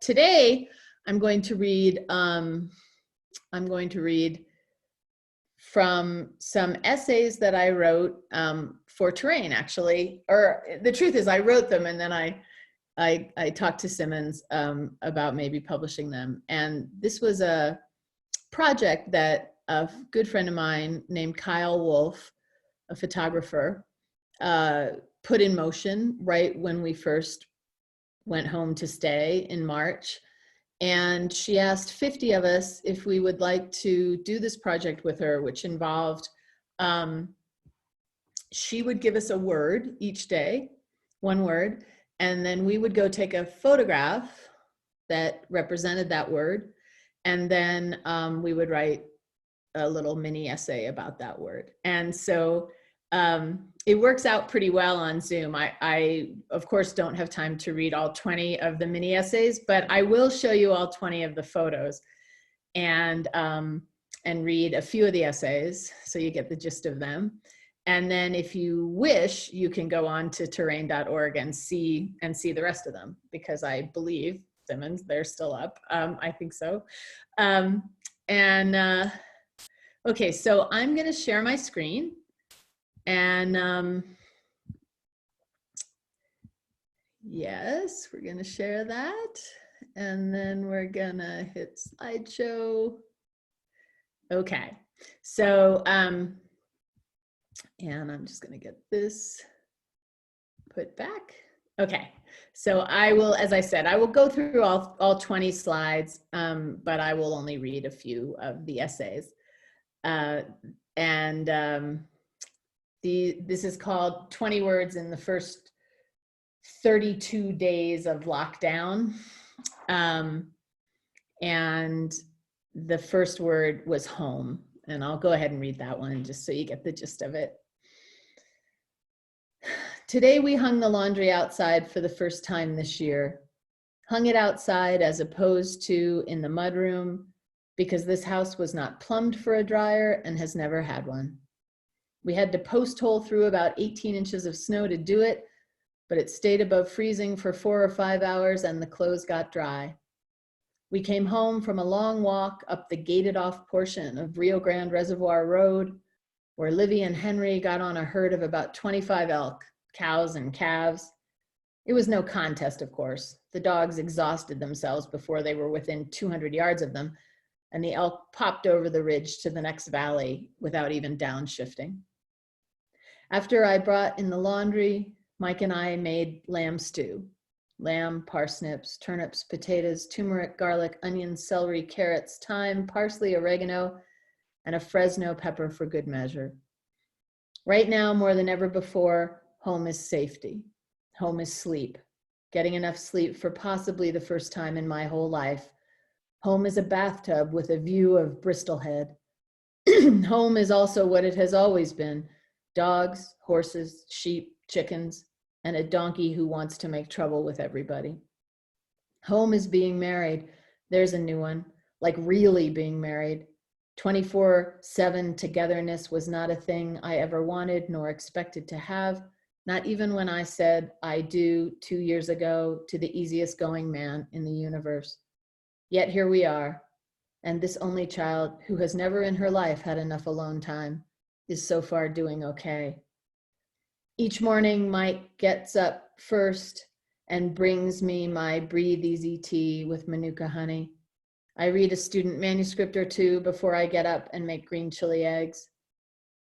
today I'm going to read from some essays that I wrote for Terrain, actually. Or the truth is I wrote them and then I talked to Simmons about maybe publishing them. And this was a project that a good friend of mine named Kyle Wolf, a photographer, put in motion right when we first went home to stay in March. And she asked 50 of us if we would like to do this project with her, which involved, she would give us a word each day, one word, and then we would go take a photograph that represented that word. And then we would write a little mini essay about that word. And so it works out pretty well on Zoom. I, of course, don't have time to read all 20 of the mini essays, but I will show you all 20 of the photos and read a few of the essays so you get the gist of them. And then if you wish, you can go on to terrain.org and see the rest of them, because I believe, Simmons, they're still up. I think so. Okay, so I'm going to share my screen. And yes, we're going to share that. And then we're going to hit slideshow. Okay, so, and I'm just going to get this put back. Okay, so I will, as I said, I will go through all 20 slides, but I will only read a few of the essays. This is called 20 words in the first 32 days of lockdown. And the first word was home. And I'll go ahead and read that one just so you get the gist of it. Today we hung the laundry outside for the first time this year. Hung it outside as opposed to in the mudroom, because this house was not plumbed for a dryer and has never had one. We had to post hole through about 18 inches of snow to do it, but it stayed above freezing for 4 or 5 hours and the clothes got dry. We came home from a long walk up the gated off portion of Rio Grande Reservoir Road, where Livy and Henry got on a herd of about 25 elk, cows and calves. It was no contest, of course. The dogs exhausted themselves before they were within 200 yards of them, and the elk popped over the ridge to the next valley without even downshifting. After I brought in the laundry, Mike and I made lamb stew. Lamb, parsnips, turnips, potatoes, turmeric, garlic, onions, celery, carrots, thyme, parsley, oregano, and a Fresno pepper for good measure. Right now, more than ever before, home is safety. Home is sleep. Getting enough sleep for possibly the first time in my whole life. Home is a bathtub with a view of Bristol Head. Home is also what it has always been. Dogs, horses, sheep, chickens, and a donkey who wants to make trouble with everybody. Home is being married. There's a new one, like really being married. 24/7 togetherness was not a thing I ever wanted nor expected to have, not even when I said I do 2 years ago to the easiest going man in the universe. Yet here we are, and this only child who has never in her life had enough alone time is so far doing okay. Each morning, Mike gets up first and brings me my Breathe Easy tea with Manuka honey. I read a student manuscript or two before I get up and make green chili eggs.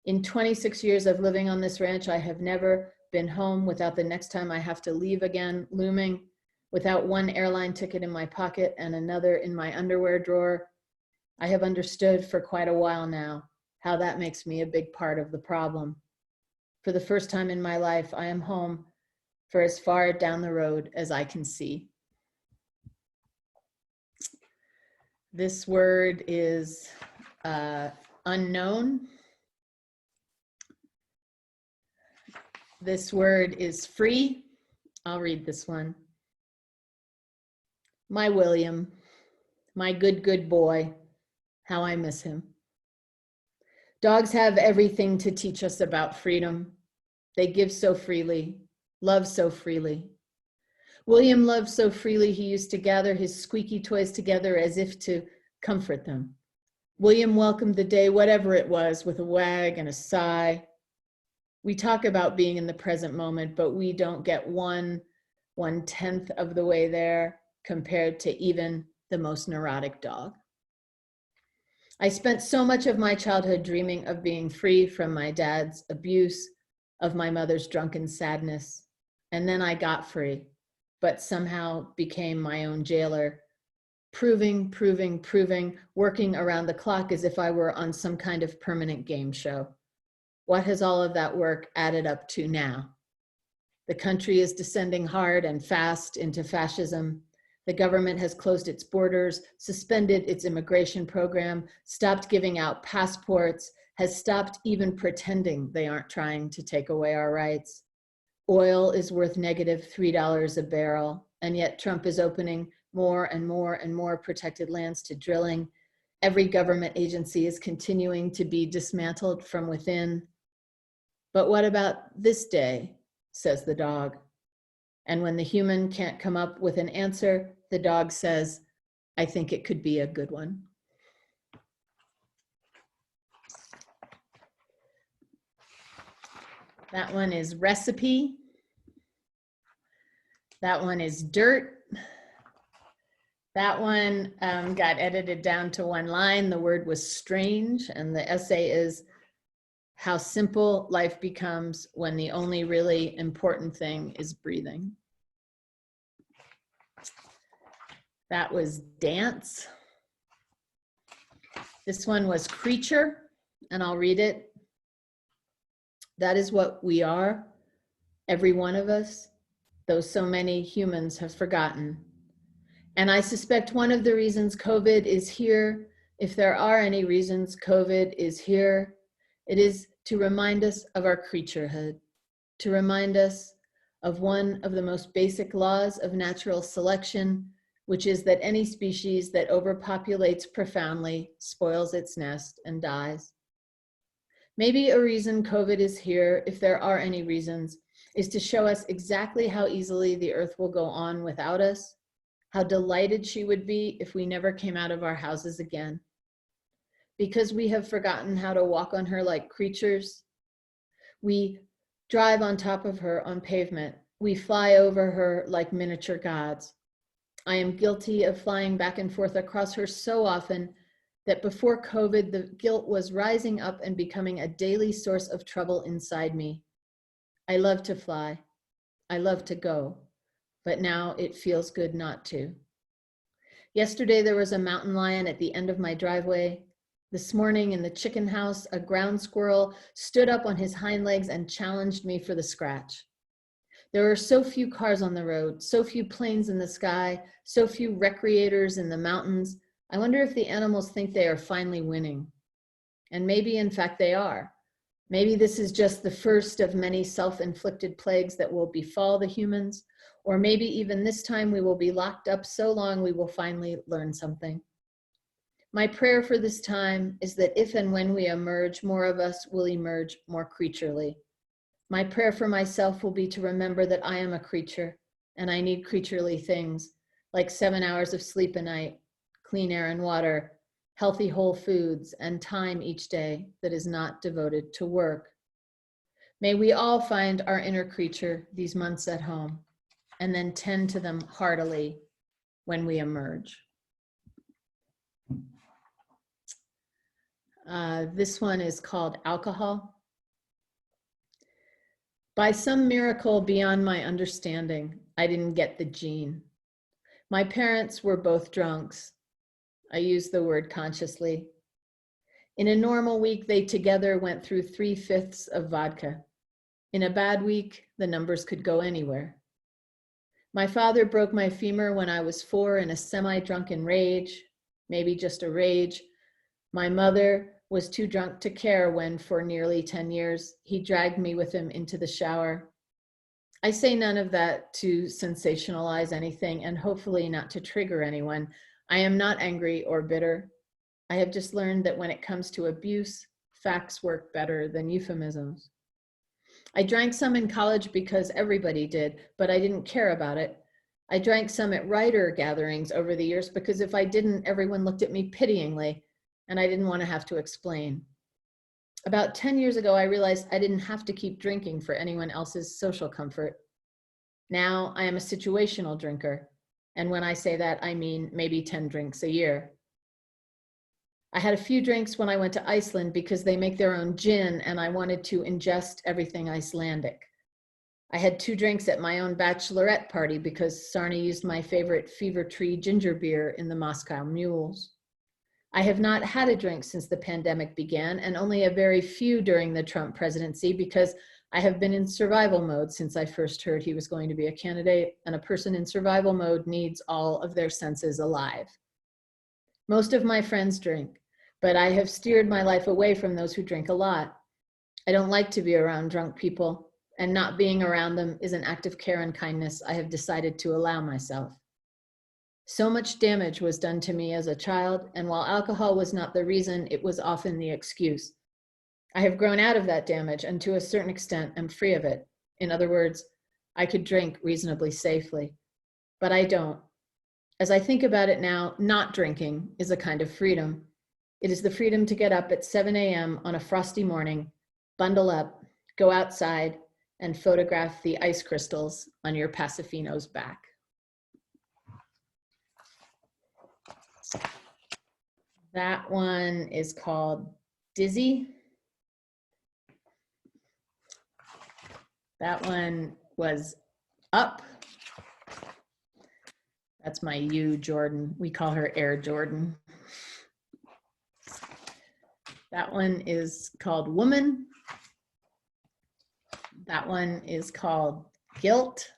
In 26 years of living on this ranch, I have never been home without the next time I have to leave again looming, without one airline ticket in my pocket and another in my underwear drawer. I have understood for quite a while now how that makes me a big part of the problem. For the first time in my life, I am home for as far down the road as I can see. This word is unknown. This word is free. I'll read this one. My William, my good, good boy, how I miss him. Dogs have everything to teach us about freedom. They give so freely, love so freely. William loved so freely he used to gather his squeaky toys together as if to comfort them. William welcomed the day, whatever it was, with a wag and a sigh. We talk about being in the present moment, but we don't get 1/10 of the way there compared to even the most neurotic dog. I spent so much of my childhood dreaming of being free from my dad's abuse, of my mother's drunken sadness, and then I got free, but somehow became my own jailer, proving, working around the clock as if I were on some kind of permanent game show. What has all of that work added up to now? The country is descending hard and fast into fascism. The government has closed its borders, suspended its immigration program, stopped giving out passports, has stopped even pretending they aren't trying to take away our rights. Oil is worth negative $3 a barrel, and yet Trump is opening more and more protected lands to drilling. Every government agency is continuing to be dismantled from within. But what about this day, says the dog. And when the human can't come up with an answer, the dog says, I think it could be a good one. That one is recipe. That one is dirt. That one got edited down to one line. The word was strange, and the essay is how simple life becomes when the only really important thing is breathing. That was dance. This one was creature, and I'll read it. That is what we are, every one of us, though so many humans have forgotten. And I suspect one of the reasons COVID is here, if there are any reasons COVID is here, it is to remind us of our creaturehood, to remind us of one of the most basic laws of natural selection, which is that any species that overpopulates profoundly spoils its nest and dies. Maybe a reason COVID is here, if there are any reasons, is to show us exactly how easily the earth will go on without us, how delighted she would be if we never came out of our houses again. Because we have forgotten how to walk on her like creatures. We drive on top of her on pavement. We fly over her like miniature gods. I am guilty of flying back and forth across her so often that before COVID, the guilt was rising up and becoming a daily source of trouble inside me. I love to fly. I love to go, but now it feels good not to. Yesterday, there was a mountain lion at the end of my driveway. This morning in the chicken house, a ground squirrel stood up on his hind legs and challenged me for the scratch. There are so few cars on the road, so few planes in the sky, so few recreators in the mountains. I wonder if the animals think they are finally winning. And maybe, in fact, they are. Maybe this is just the first of many self-inflicted plagues that will befall the humans, or maybe even this time we will be locked up so long we will finally learn something. My prayer for this time is that if and when we emerge, more of us will emerge more creaturely. My prayer for myself will be to remember that I am a creature and I need creaturely things like 7 hours of sleep a night, clean air and water, healthy whole foods, and time each day that is not devoted to work. May we all find our inner creature these months at home and then tend to them heartily when we emerge. This one is called Alcohol. By some miracle beyond my understanding, I didn't get the gene. My parents were both drunks. I use the word consciously. In a normal week, they together went through 3/5 of vodka. In a bad week, the numbers could go anywhere. My father broke my femur when I was 4 in a semi-drunken rage, maybe just a rage. My mother was too drunk to care when, for nearly 10 years, he dragged me with him into the shower. I say none of that to sensationalize anything and hopefully not to trigger anyone. I am not angry or bitter. I have just learned that when it comes to abuse, facts work better than euphemisms. I drank some in college because everybody did, but I didn't care about it. I drank some at writer gatherings over the years because if I didn't, everyone looked at me pityingly, and I didn't want to have to explain. About 10 years ago, I realized I didn't have to keep drinking for anyone else's social comfort. Now I am a situational drinker, and when I say that, I mean maybe 10 drinks a year. I had a few drinks when I went to Iceland because they make their own gin, and I wanted to ingest everything Icelandic. I had 2 drinks at my own bachelorette party because Sarni used my favorite Fever Tree ginger beer in the Moscow Mules. I have not had a drink since the pandemic began, and only a very few during the Trump presidency because I have been in survival mode since I first heard he was going to be a candidate, and a person in survival mode needs all of their senses alive. Most of my friends drink, but I have steered my life away from those who drink a lot. I don't like to be around drunk people, and not being around them is an act of care and kindness I have decided to allow myself. So much damage was done to me as a child, and while alcohol was not the reason, it was often the excuse. I have grown out of that damage, and to a certain extent, am free of it. In other words, I could drink reasonably safely, but I don't. As I think about it now, not drinking is a kind of freedom. It is the freedom to get up at 7 a.m. on a frosty morning, bundle up, go outside, and photograph the ice crystals on your Pasifino's back. That one is called Dizzy. That one was Up. That's my U Jordan. We call her Air Jordan. That one is called Woman. That one is called Guilt.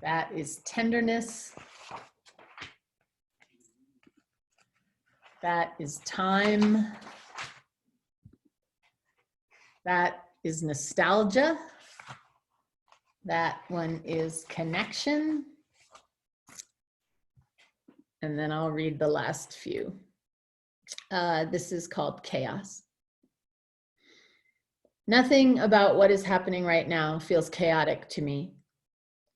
That is Tenderness. That is Time. That is Nostalgia. That one is Connection. And then I'll read the last few. This is called Chaos. Nothing about what is happening right now feels chaotic to me.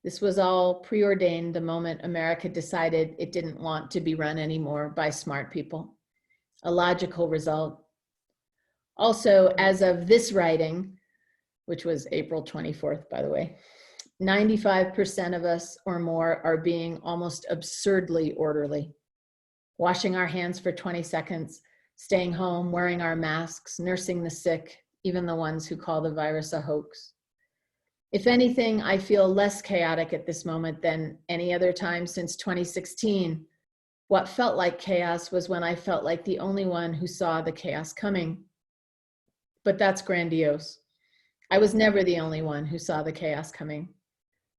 This was all preordained the moment America decided it didn't want to be run anymore by smart people. A logical result. Also, as of this writing, which was April 24th, by the way, 95% of us or more are being almost absurdly orderly. Washing our hands for 20 seconds, staying home, wearing our masks, nursing the sick, even the ones who call the virus a hoax. If anything, I feel less chaotic at this moment than any other time since 2016. What felt like chaos was when I felt like the only one who saw the chaos coming. But that's grandiose. I was never the only one who saw the chaos coming.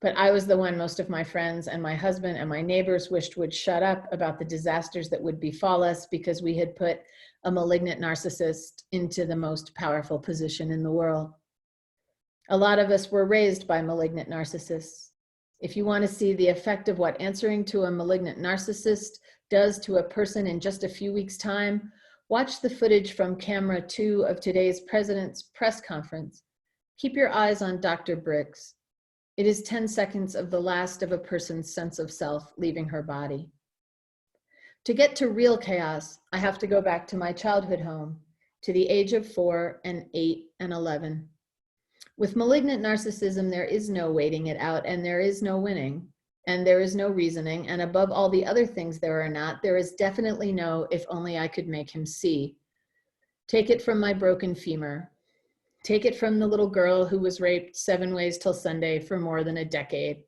But I was the one most of my friends and my husband and my neighbors wished would shut up about the disasters that would befall us because we had put a malignant narcissist into the most powerful position in the world. A lot of us were raised by malignant narcissists. If you want to see the effect of what answering to a malignant narcissist does to a person in just a few weeks' time, watch the footage from camera 2 of today's president's press conference. Keep your eyes on Dr. Briggs. It is 10 seconds of the last of a person's sense of self leaving her body. To get to real chaos, I have to go back to my childhood home, to the age of 4 and 8 and 11. With malignant narcissism, there is no waiting it out, and there is no winning, and there is no reasoning, and above all the other things there are not, there is definitely no if only I could make him see. Take it from my broken femur. Take it from the little girl who was raped 7 ways till Sunday for more than a decade.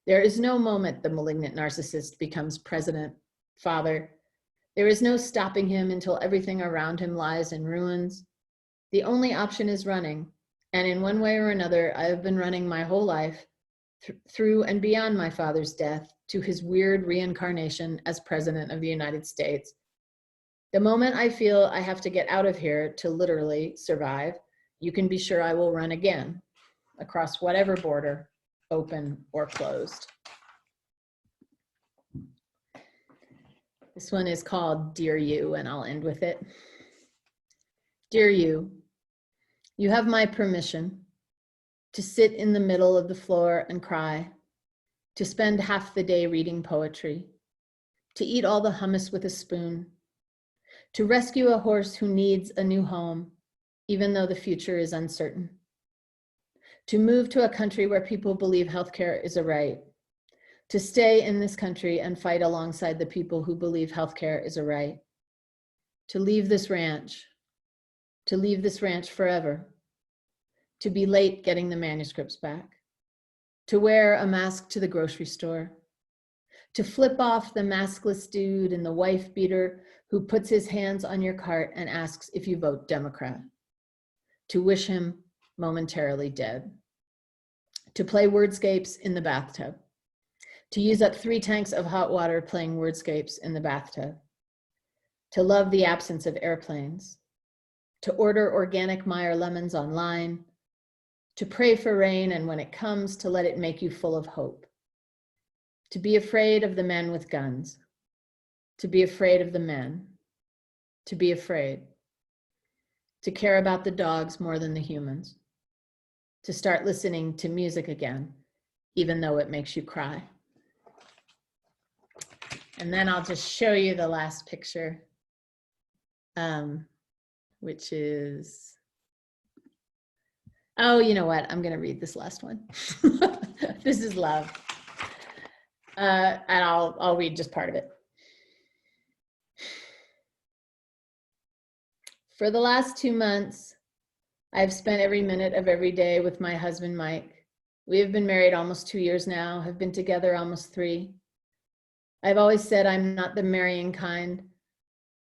There is no moment the malignant narcissist becomes president, father. There is no stopping him until everything around him lies in ruins. The only option is running. And in one way or another, I have been running my whole life through and beyond my father's death to his weird reincarnation as president of the United States. The moment I feel I have to get out of here to literally survive, you can be sure I will run again across whatever border, open or closed. This one is called Dear You, and I'll end with it. Dear you, you have my permission. to sit in the middle of the floor and cry, to spend half the day reading poetry, to eat all the hummus with a spoon, to rescue a horse who needs a new home, even though the future is uncertain, to move to a country where people believe healthcare is a right, to stay in this country and fight alongside the people who believe healthcare is a right, to leave this ranch forever, to be late getting the manuscripts back, to wear a mask to the grocery store, to flip off the maskless dude in the wife beater who puts his hands on your cart and asks if you vote Democrat, to wish him momentarily dead, to play wordscapes in the bathtub, to use up 3 tanks of hot water playing wordscapes in the bathtub, to love the absence of airplanes, to order organic Meyer lemons online, to pray for rain, and when it comes, to let it make you full of hope, to be afraid of the men with guns, to be afraid of the men, to be afraid, to care about the dogs more than the humans, to start listening to music again, even though it makes you cry. And then I'll just show you the last picture, which is, oh, you know what? I'm going to read this last one. This is love. And I'll read just part of it. For the last 2 months, I've spent every minute of every day with my husband, Mike. We have been married almost 2 years now, have been together almost 3. I've always said I'm not the marrying kind.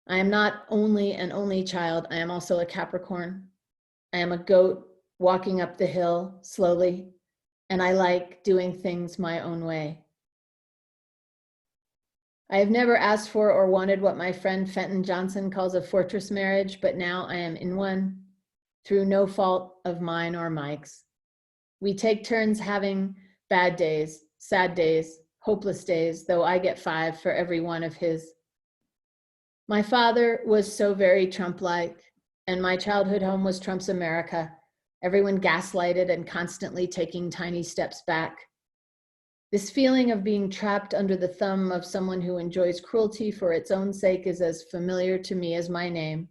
I am not only an only child, I am also a Capricorn. I am a goat walking up the hill slowly, and I like doing things my own way. I have never asked for or wanted what my friend Fenton Johnson calls a fortress marriage, but now I am in one through no fault of mine or Mike's. We take turns having bad days, sad days, hopeless days, though I get 5 for every one of his. My father was so very Trump-like, and my childhood home was Trump's America. Everyone gaslighted and constantly taking tiny steps back. This feeling of being trapped under the thumb of someone who enjoys cruelty for its own sake is as familiar to me as my name.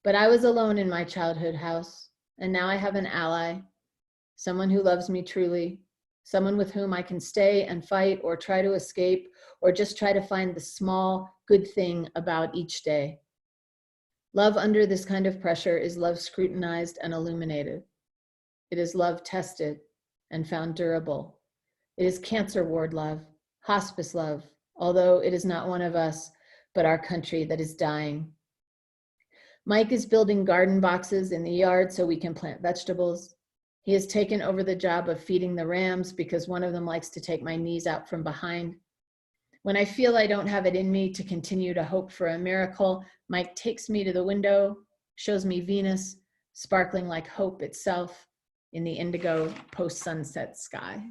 But I was alone in my childhood house, and now I have an ally, someone who loves me truly, someone with whom I can stay and fight or try to escape or just try to find the small good thing about each day. Love under this kind of pressure is love scrutinized and illuminated. It is love tested and found durable. It is cancer ward love, hospice love, although it is not one of us, but our country that is dying. Mike is building garden boxes in the yard so we can plant vegetables. He has taken over the job of feeding the rams because one of them likes to take my knees out from behind. When I feel I don't have it in me to continue to hope for a miracle, Mike takes me to the window, shows me Venus, sparkling like hope itself in the indigo post-sunset sky.